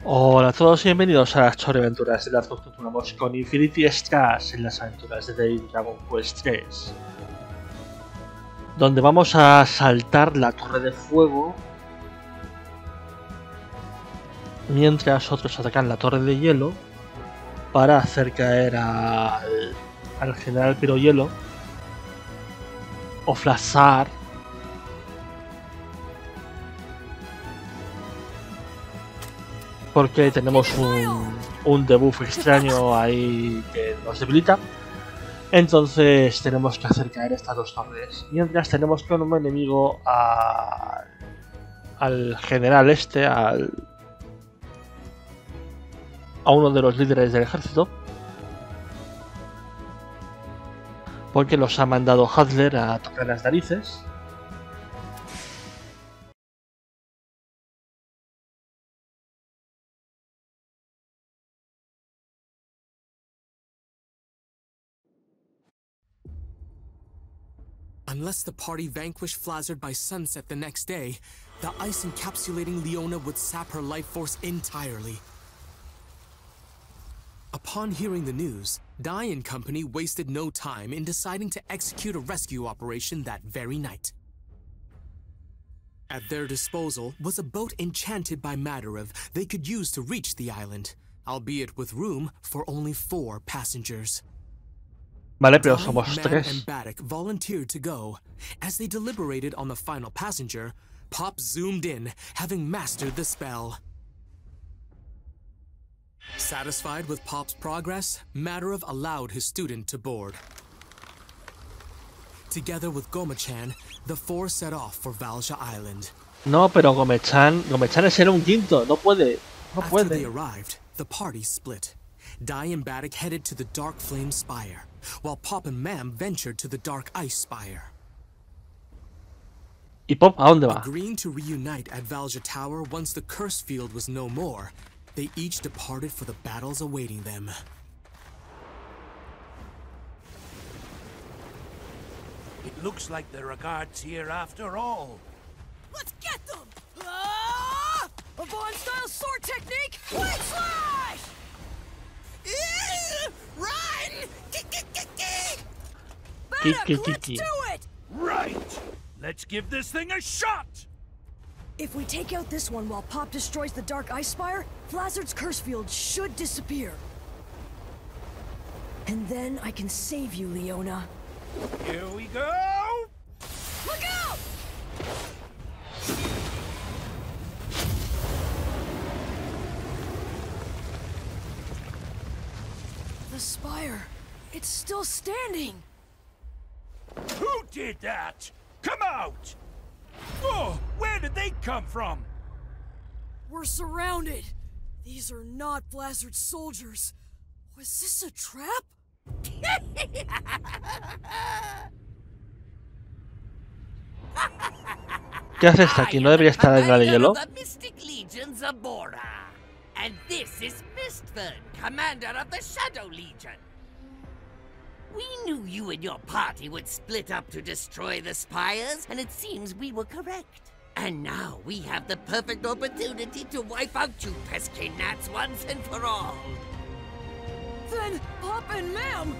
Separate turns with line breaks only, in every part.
Hola a todos y bienvenidos a las Aventuras de las que continuamos con Infinity Strash en las aventuras de Dragon Quest 3, donde vamos a saltar la torre de fuego mientras otros atacan la torre de hielo para hacer caer al general Pirohielo o flashar porque tenemos un debuff extraño ahí que nos debilita. Entonces tenemos que hacer caer estas dos torres. Mientras tenemos como enemigo al general a uno de los líderes del ejército, porque los ha mandado Hadler a tocar las narices.
Unless the party vanquished Flazzard by sunset the next day, the ice encapsulating Leona would sap her life force entirely. Upon hearing the news, Dai and company wasted no time in deciding to execute a rescue operation that very night. At their disposal was a boat enchanted by Madarev they could use to reach the island, albeit with room for only 4 passengers.
Vale, pero somos tres.
and Baddock volunteered to go. As they deliberated on the final passenger, Pop zoomed in, having mastered the spell. Satisfied with Pop's progress, Madarev allowed his student to board. Together with Goma-chan, the 4 set off for Valja Island.
No, pero Goma-chan es el un quinto, no puede.
After they arrived, the party split. Dai and Baddock headed to the Dark Flame Spire, while Pop and Mam ventured to the Dark Ice Spire.
¿Y Pop a dónde va?
Agreeing to reunite at Valja Tower once the curse field was no more, they each departed for the battles awaiting them.
It looks like there are guards here after all.
Let's get them! Ah! A Vaughn-style sword technique! Blade slash! Run! Baddock, let's do it!
Right! Let's give this thing a shot!
If we take out this one while Pop destroys the Dark Ice Spire, Flazzard's curse field should disappear. And then I can save you, Leona.
Here we go!
Look out! The spire. It's still standing.
Who did that? Come out! Whoa! Where did they come from?
We're surrounded. These are not Flazzard's soldiers. Was this a trap?
¿Qué hace esta aquí? ¿No debería estar en la de hielo?
The Mystic Legions of Bora. And this is Mistford, commander of the Shadow Legion. We knew you and your party would split up to destroy the spires, and it seems we were correct. And now we have the perfect opportunity to wipe out you pesky gnats once and for all.
Then Pop and Mam!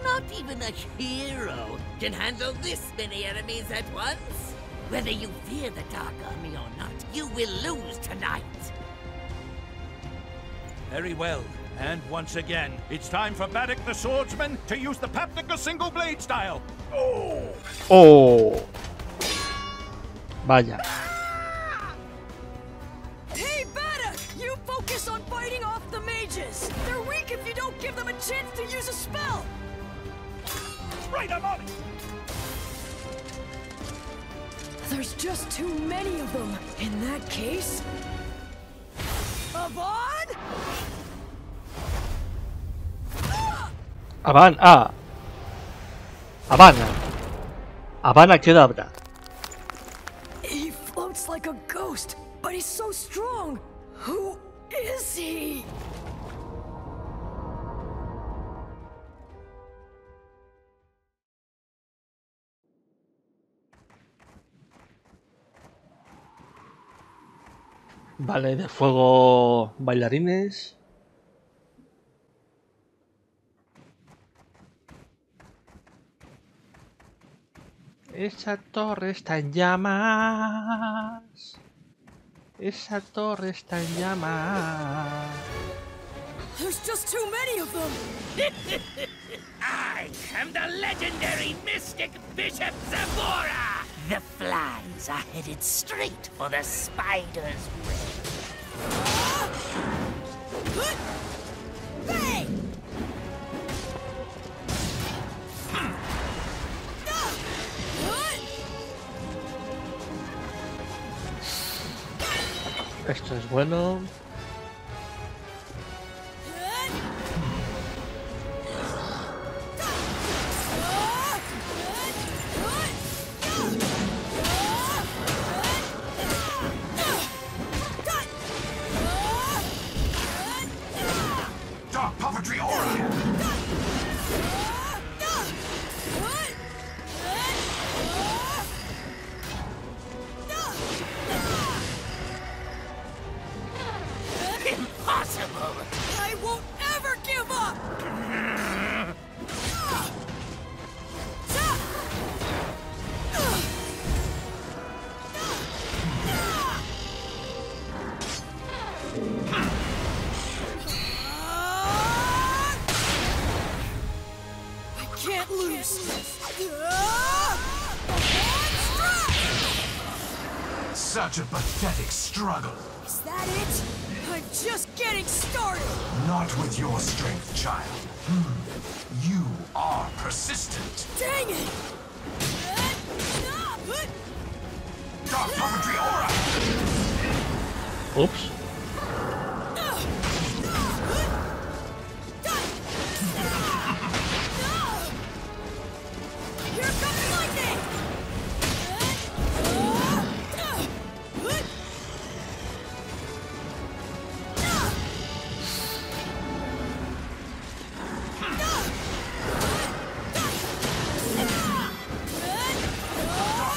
Not even a hero can handle this many enemies at once. Whether you fear the Dark Army or not, you will lose tonight.
Very well. And once again, it's time for Baddock the Swordsman to use the Papnica single blade style. Oh!
Oh. Vaya.
Hey, Baddock! You focus on fighting off the mages! They're weak if you don't give them a chance to use a spell!
Right, I'm on it!
There's just too many of them. In that case... Avon?
Habana. Habana Kedavra.
He floats like a ghost, but he's so strong. Who is he?
Vale, de fuego bailarines. Esa torre está en llamas. Esa torre está en llamas.
There's just too many of them!
I am the legendary mystic Bishop Zamora! The flies are headed straight for the spider's web.
Hey!
Esto es bueno.
Dark puppetry aura!
Impossible!
I won't ever give up! I can't lose!
Such a pathetic struggle.
Is that it? I'm just getting started!
Not with your strength, child. You are persistent.
Dang it!
Dark puppetry aura!
Oops.
Here comes lightning!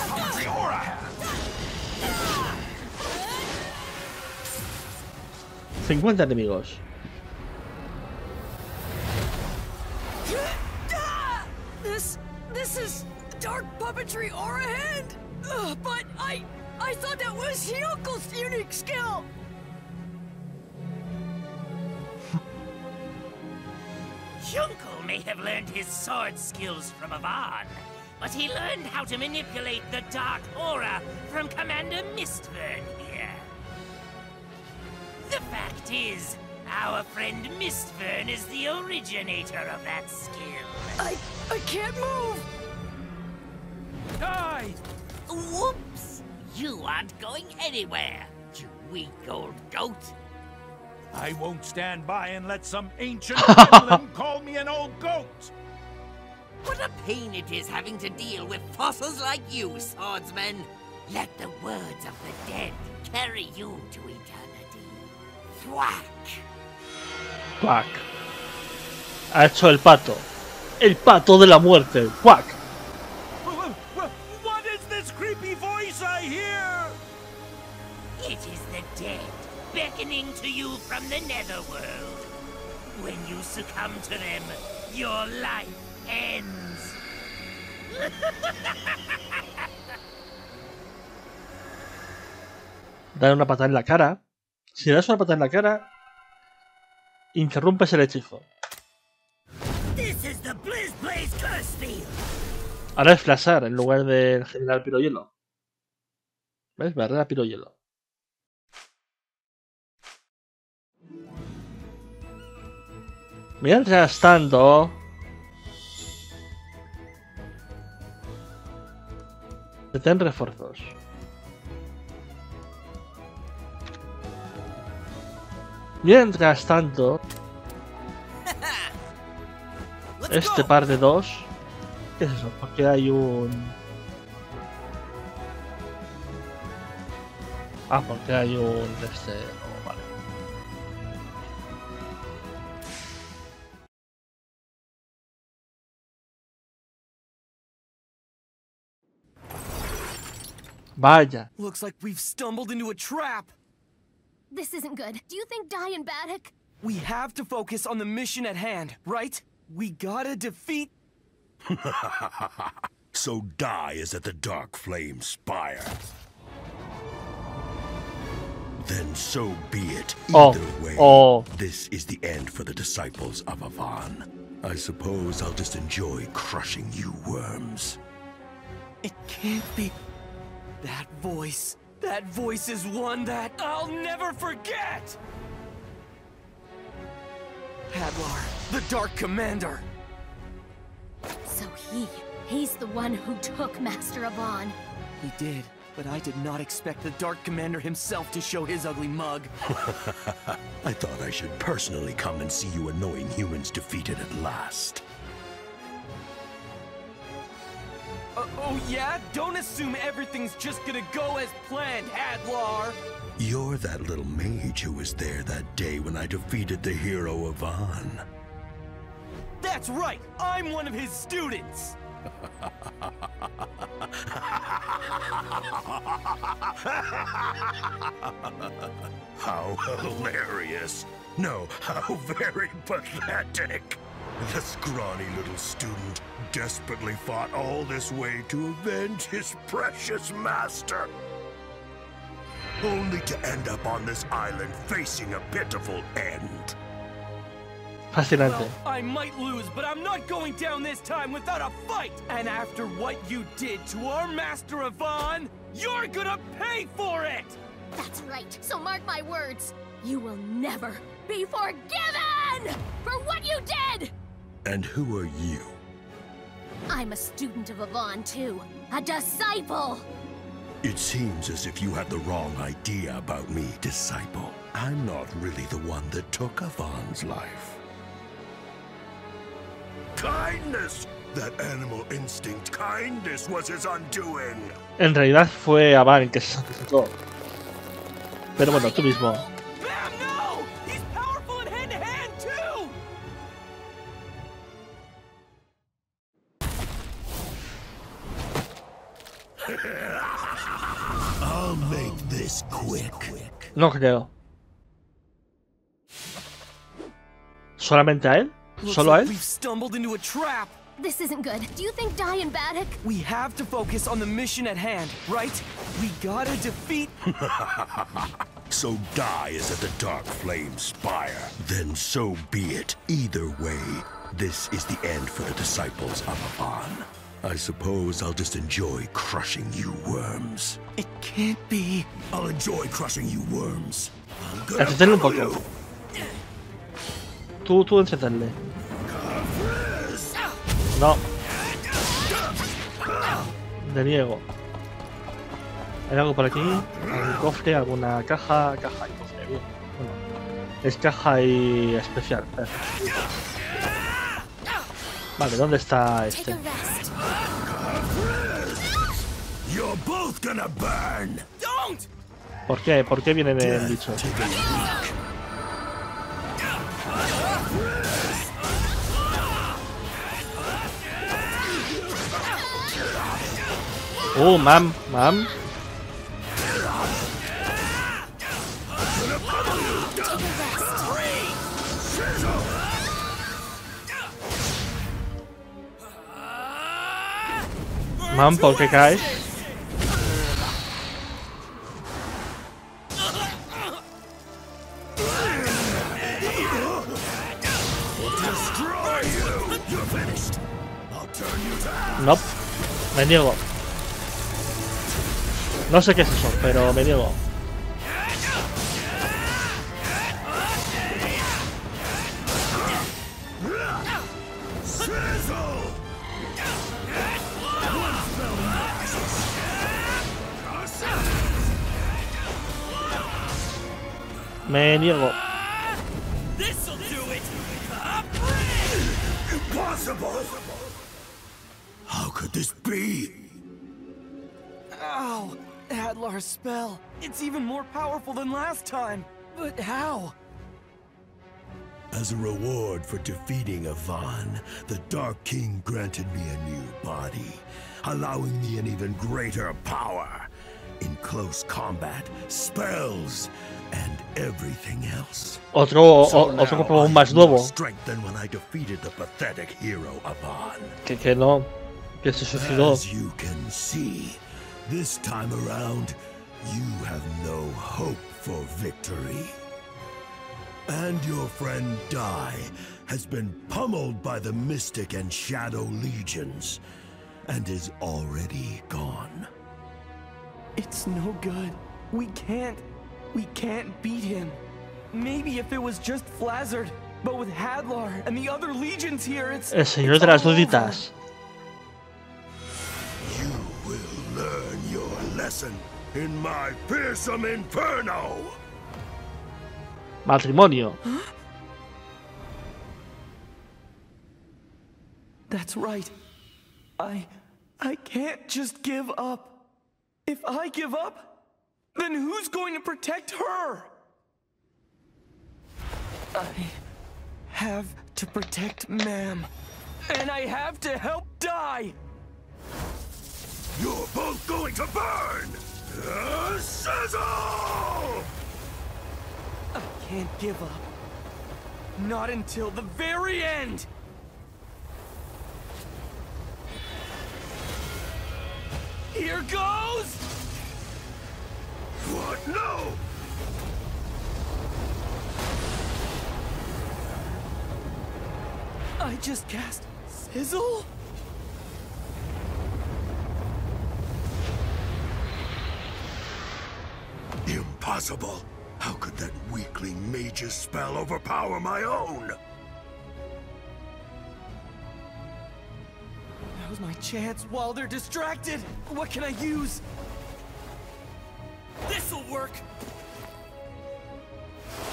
Puppetry aura!
50 enemigos.
This is dark puppetry aura hand? But I thought that was Hyoko's unique skill!
Hyunko may have learned his sword skills from Avan, but he learned how to manipulate the dark aura from Commander Mistburn here. The fact is, our friend Mistburn is the originator of that skill.
I can't move!
Die!
Whoops! You aren't going anywhere, you weak old goat.
I won't stand by and let some ancient gremlin call me an old goat!
What a pain it is having to deal with fossils like you, swordsman. Let the words of the dead carry you to eternity. Thwack!
Quack. Ha hecho el pato. El pato de la muerte. Quack.
What is this creepy voice I hear?
It is the dead beckoning to you from the netherworld. When you succumb to them, your life ends.
Dale una patada en la cara. Si le das una patada en la cara, interrumpes el hechizo.
This is the Blizz Blaze Curse Field.
Ahora es flashar en lugar de generar pirohielo. ¿Ves? Barrera pirohielo. Mientras tanto... Detén refuerzos. Mientras tanto... Este par de dos... ¿Qué es eso? Porque hay un... Ah, porque hay un... oh, vale. Vaya.
Looks like we've stumbled into a trap.
This isn't good. Do you think Diambatic?
We have to focus on the mission at hand, right? We gotta defeat...
So Die is at the Dark Flame Spire. Then so be it. Either way, this is the end for the disciples of Avan. I suppose I'll just enjoy crushing you worms.
It can't be... That voice is one that I'll never forget! Hadlar, the Dark Commander!
So he's the one who took Master Avan.
He did, but I did not expect the Dark Commander himself to show his ugly mug.
I thought I should personally come and see you annoying humans defeated at last.
Oh yeah? Don't assume everything's just gonna go as planned, Hadlar!
You're that little mage who was there that day when I defeated the hero Avan.
That's right! I'm one of his students!
How hilarious! No, how very pathetic! The scrawny little student desperately fought all this way to avenge his precious master. Only to end up on this island facing a pitiful end.
Fascinante.
Well, I might lose, but I'm not going down this time without a fight! And after what you did to our Master Avan, you're gonna pay for it!
That's right. So mark my words. You will never be forgiven for what you did!
And who are you?
I'm a student of Avan too. A disciple!
It seems as if you had the wrong idea about me, disciple. I'm not really the one that took Avan's life. Kindness! That animal instinct kindness was his undoing.
En realidad fue Avan el que se sacrificó. Pero bueno, tú mismo.
Bam, no! He's powerful in hand-to-hand too!
I'll make this quick.
No creo. ¿Solamente a él? ¿Solo a él?
We've stumbled into a trap!
This isn't good. Do you think Diambatic?
We have to focus on the mission at hand, right? We gotta defeat...
So Die is at the Dark Flame Spire. Then so be it. Either way, this is the end for the disciples of Avan. I suppose I'll just enjoy crushing you worms.
It can't be...
I'll enjoy crushing you worms.
Entretenle un poco. Tú entretenle. No. Le niego. ¿Hay algo por aquí? ¿Algún cofre? ¿Alguna caja? Caja y cofre, bien. Bueno. Es caja y especial. Vale, ¿dónde está este?
You're both gonna burn.
Don't!
¿Por qué? ¿Por qué viene el bicho? Mam. Mam, ¿por qué caes? No, me niego. No sé qué es eso, pero me niego. Me niego.
Impossible! How could this be?
Ow! Hadlar's spell. It's even more powerful than last time. But how?
As a reward for defeating Avan, the Dark King granted me a new body, allowing me an even greater power. in close combat, spells, and everything else.
Otro
now
Pokémon
I
más
have more
nuevo.
strength than when I defeated the pathetic hero Avon.
Que no. Que se suicidó.
As you can see, this time around, you have no hope for victory. And your friend Dai has been pummeled by the Mystic and Shadow Legions, and is already gone.
It's no good. We can't beat him. Maybe if it was just Flazzard, but with Hadlar and the other legions here, it's
El señor de las
all over.
duditas.
You will learn your lesson in my fearsome inferno!
Matrimonio.
That's right. I can't just give up. If I give up, then who's going to protect her? I have to protect Ma'am. And I have to help Dai.
You're both going to burn! Sizzle!
I can't give up. Not until the very end. Here goes!
What? No!
I just cast Sizzle?
Impossible! How could that weakling mage's spell overpower my own?
Now's my chance while they're distracted. What can I use? This'll work.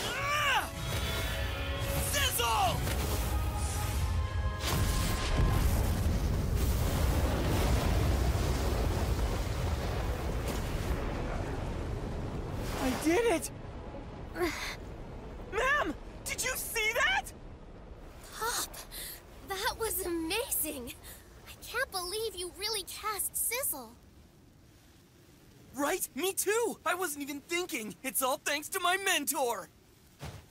Ah! Sizzle! I did it! Ma'am! Did you see that?
Pop, that was amazing. I can't believe you really cast Sizzle.
Right? Me too! I wasn't even thinking. It's all thanks to my mentor.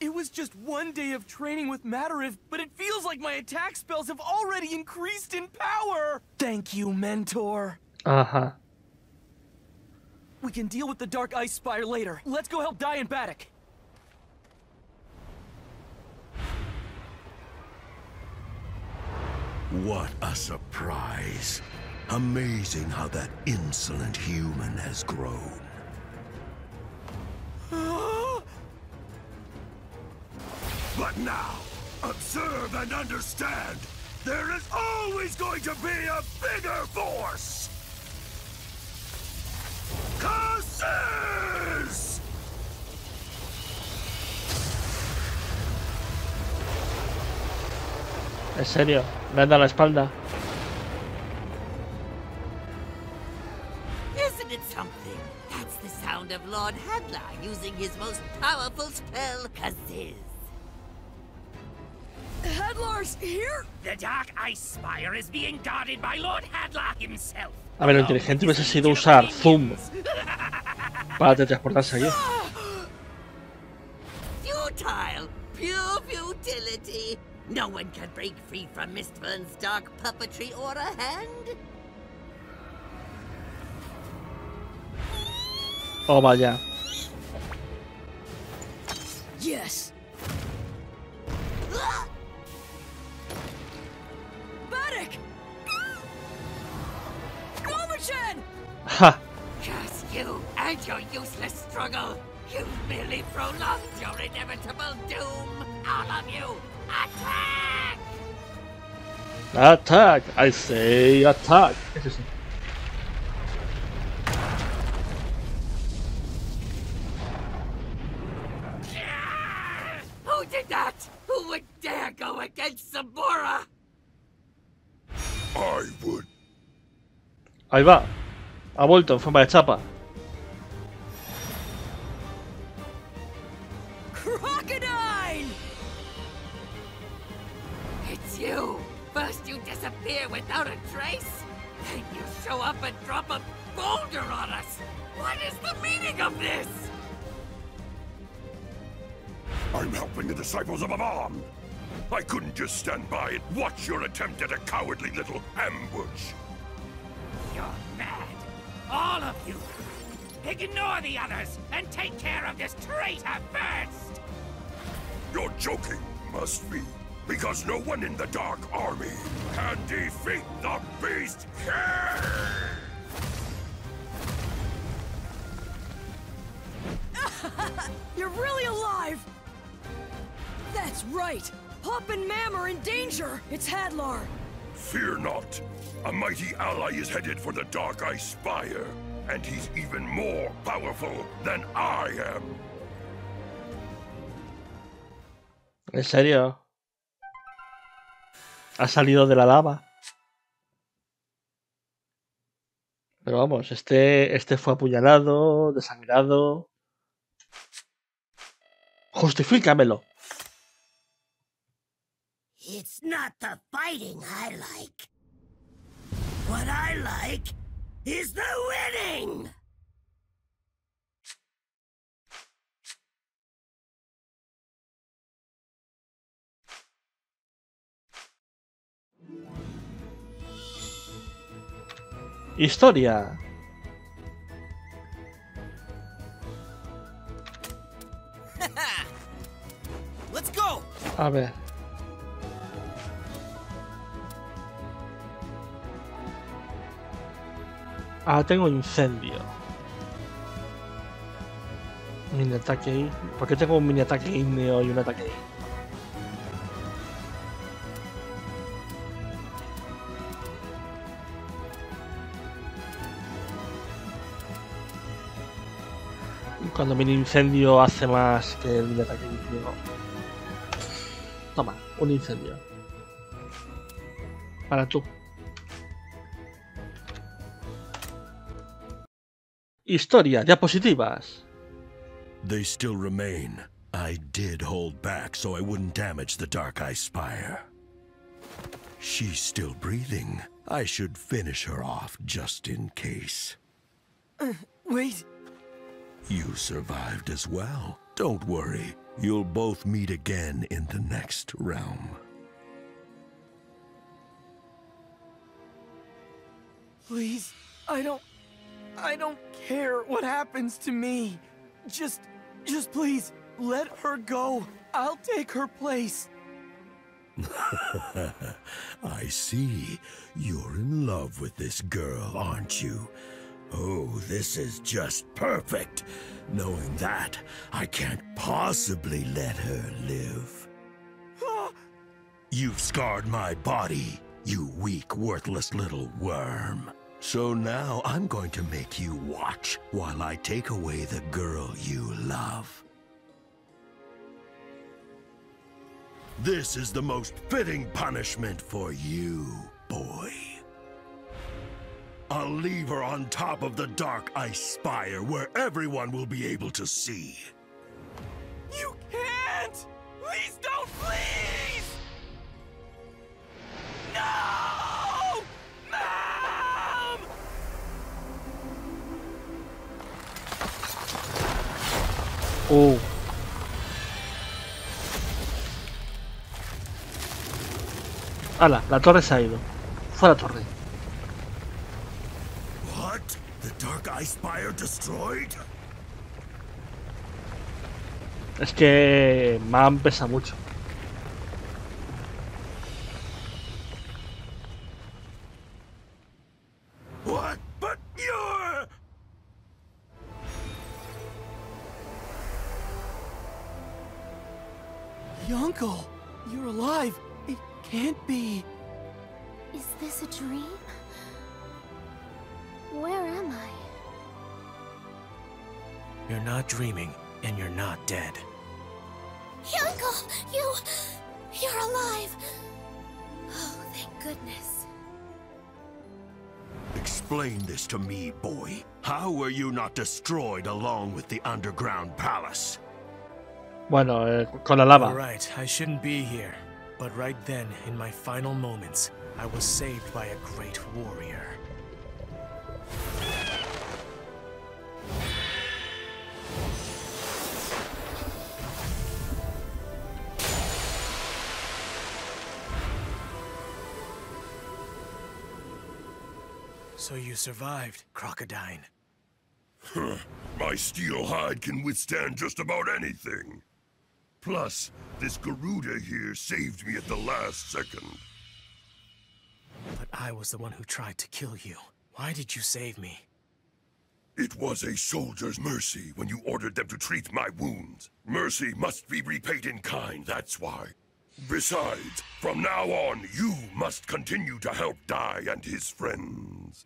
It was just one day of training with Matariv, but it feels like my attack spells have already increased in power! Thank you, mentor.
Ajá.
We can deal with the Dark Ice Spire later. Let's go help Dai and Baddock.
What a surprise. Amazing how that insolent human has grown. But now, observe and understand. There is always going to be a bigger force! Curses!
En serio, me han dado la espalda.
Isn't it something? That's the sound of Lord Hadlar using his most powerful spell, Kaziz.
Hadlar's here?
The Dark Ice Spire is being guarded by Lord Hadlar himself.
A ver, lo inteligente hubiese sido usar Zoom para teletransportarse allí.
Futile! Pure futility! No one can break free from Mistvern's dark puppetry aura hand?
Oh, vaya.
Yes. Baddock! Gomerchen!
¡Ja!
Curse you and your useless struggle! You've merely prolonged your inevitable doom! All of you, attack!
Attack! I say attack. ¿Qué es eso?
Who did that? Who would dare go against Sabora?
I would.
Ahí va. Ha vuelto en forma de chapa.
Crocodile!
It's you! First you disappear without a trace, then you show up and drop a boulder on us! What is the meaning of this?
I'm helping the disciples of Avan. I couldn't just stand by and watch your attempt at a cowardly little ambush.
You're mad. All of you. Ignore the others and take care of this traitor first!
You're joking, must be. Because no one in the Dark Army can defeat the Beast King!
You're really alive! That's right! Pop and Mam are in danger! It's Hadlar!
Fear not. A mighty ally is headed for the Dark Ice Spire. And he's even more powerful than I am.
¿En serio? Ha salido de la lava. Pero vamos, este fue apuñalado, desangrado. Justifícamelo.
It's not the fighting I like. What I like is the winning!
Historia.
Let's go!
A ver. Ah, tengo incendio. Mini ataque ahí. ¿Por qué tengo un mini ataque ígneo y un ataque ahí? Cuando mini incendio hace más que el mini ataque ígneo. Toma, un incendio. Para tú. Historia, diapositivas.
They still remain. I did hold back so I wouldn't damage the Dark Ice Spire. She's still breathing. I should finish her off just in case.
Wait.
You survived as well. Don't worry. You'll both meet again in the next realm.
Please, I don't care what happens to me. Just please, let her go. I'll take her place.
I see. You're in love with this girl, aren't you? Oh, this is just perfect. Knowing that, I can't possibly let her live. You've scarred my body, you weak, worthless little worm. So now I'm going to make you watch while I take away the girl you love. This is the most fitting punishment for you, boy. I'll leave her on top of the Dark Ice Spire where everyone will be able to see.
You can't! Please don't, please! No! Mom!
Oh. Ala, la torre se ha ido. Fue la torre.
What? The Dark Ice Spire destroyed?
Es que Mam pesa mucho.
What? But you're...
Uncle, you're alive. It can't be.
Is this a dream? Where am I?
You're not dreaming, and you're not dead.
Uncle, you're alive. Oh, thank goodness.
Explain this to me, boy. How were you not destroyed along with the underground palace?
Bueno, con la lava.
Alright, I shouldn't be here. But right then, in my final moments, I was saved by a great warrior. So you survived, Crocodile.
My steel hide can withstand just about anything. Plus, this Garuda here saved me at the last second.
But I was the one who tried to kill you. Why did you save me?
It was a soldier's mercy when you ordered them to treat my wounds. Mercy must be repaid in kind, that's why. Besides, from now on, you must continue to help Dai and his friends.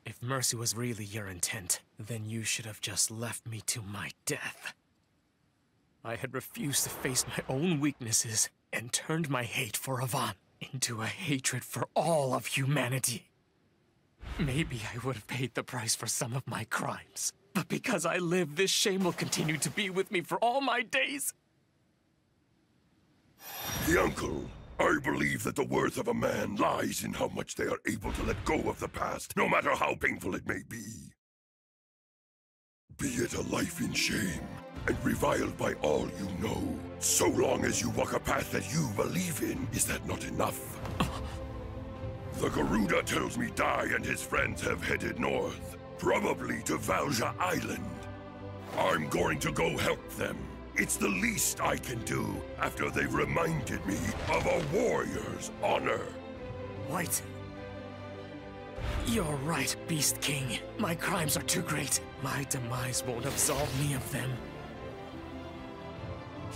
If mercy was really your intent, then you should have just left me to my death. I had refused to face my own weaknesses and turned my hate for Avant into a hatred for all of humanity. Maybe I would have paid the price for some of my crimes, but because I live, this shame will continue to be with me for all my days.
Uncle, I believe that the worth of a man lies in how much they are able to let go of the past, no matter how painful it may be. Be it a life in shame and reviled by all you know, so long as you walk a path that you believe in, is that not enough? The Garuda tells me Dai and his friends have headed north, probably to Valja Island. I'm going to go help them. It's the least I can do after they've reminded me of a warrior's honor.
What? You're right, Beast King. My crimes are too great. My demise won't absolve me of them.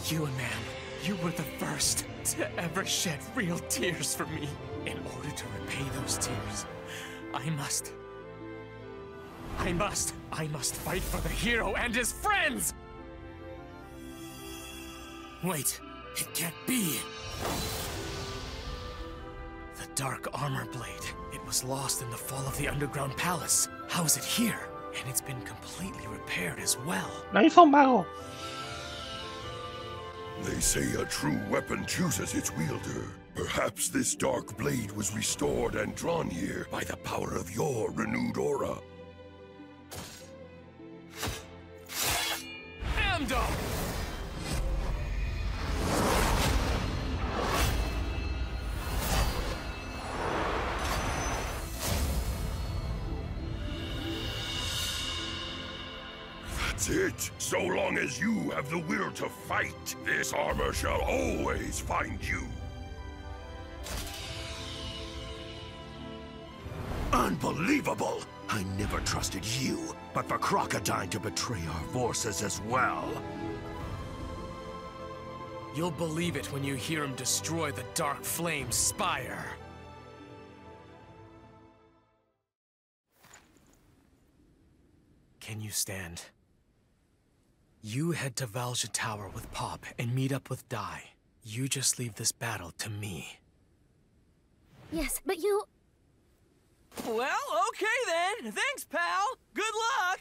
You, man, you were the first to ever shed real tears for me. In order to repay those tears, I must fight for the hero and his friends! Wait, it can't be. The Dark Armor Blade. It was lost in the fall of the underground palace. How is it here? And it's been completely repaired as well.
¡No hizo un mago!
They say a true weapon chooses its wielder. Perhaps this dark blade was restored and drawn here by the power of your renewed aura.
Amdo!
That's it. So long as you have the will to fight, this armor shall always find you.
Unbelievable! I never trusted you, but for Crocodile to betray our forces as well.
You'll believe it when you hear him destroy the Dark Flame Spire. Can you stand? You head to Valja Tower with Pop and meet up with Dai. You just leave this battle to me.
Yes, but you...
Well, okay then. Thanks, pal. Good luck.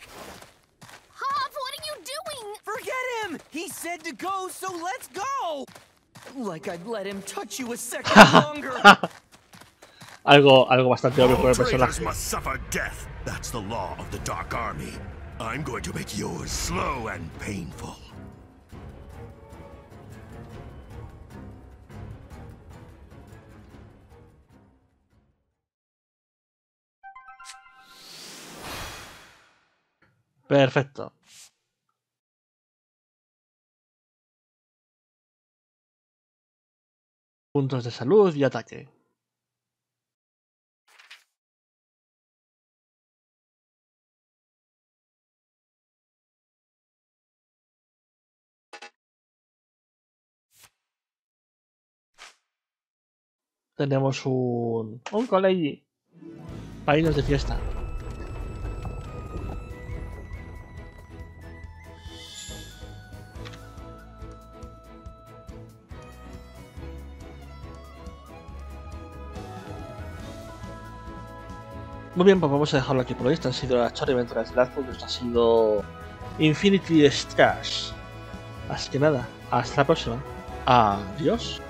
Hop, what are you doing?
Forget him. He said to go, so let's go. Like I'd let him touch you a second longer.
algo bastante obvio por el
Traitors
personaje.
must suffer death. That's the law of the Dark Army. I'm going to make yours slow and painful.
Perfecto. Puntos de salud y ataque. Tenemos un colegio para irnos de fiesta. Muy bien, pues vamos a dejarlo aquí por hoy. Esta ha sido la Chore Aventuras de Lazarus. Esto ha sido Infinity Strash. Así que nada, hasta la próxima. Adiós.